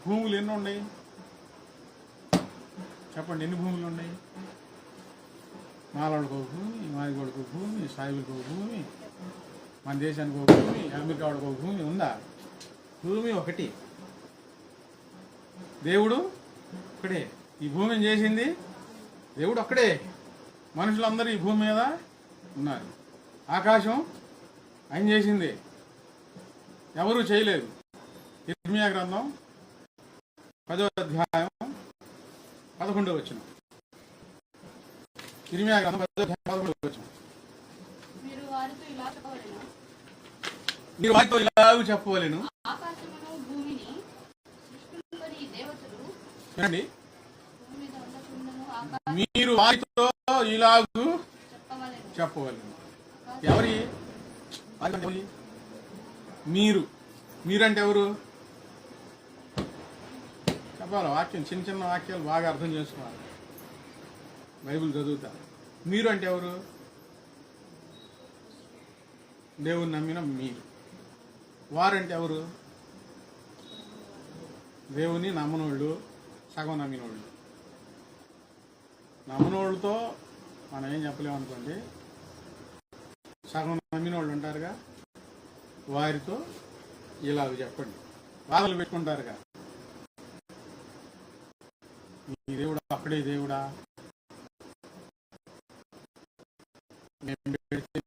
భూములు ఎన్ని ఉన్నాయి చెప్పండి? ఎన్ని భూములు ఉన్నాయి? మాలవాడికి ఒక భూమి, మాదిగోడికి ఒక భూమి, సాయిబులకి ఒక భూమి, మన దేశానికి ఒక భూమి, అమెరికా వాడికి ఒక భూమి ఉందా? భూమి ఒకటి. దేవుడు ఒక్కడే. ఈ భూమిని చేసింది దేవుడు ఒక్కడే. మనుషులందరూ ఈ భూమి మీద ఉన్నారు. ఆకాశం ఆయన చేసింది, ఎవరూ చేయలేదు. ఇర్మియా గ్రంథం 10వ అధ్యాయం 11వ వచనం. ఇర్మియా గ్రంథం 10వ అధ్యాయం 11వ వచనం. మీరు వారితో ఇలాగ చెప్పవలెను, మీరు వారితో ఇలాగూ చెప్పవలెను. ఎవరి? మీరంటే ఎవరు చెప్పాలి. వాక్యం చిన్న చిన్న వాక్యాలు బాగా అర్థం చేసుకోవాలి. బైబిల్ చదువుతా. మీరు అంటే ఎవరు? దేవుని నమ్మిన మీరు. వారంటే ఎవరు? దేవుని నమ్మనోళ్ళు, సగం నమ్మినోళ్ళు. నమ్మనోళ్ళతో మనం ఏం చెప్పలేము అనుకోండి. సగం నమ్మినోళ్ళు ఉంటారుగా, వారితో ఇలా చెప్పండి. వాదనలు పెట్టుకుంటారుగా, ఈ దేవుడా అక్కడే దేవుడా, మేము పెడితే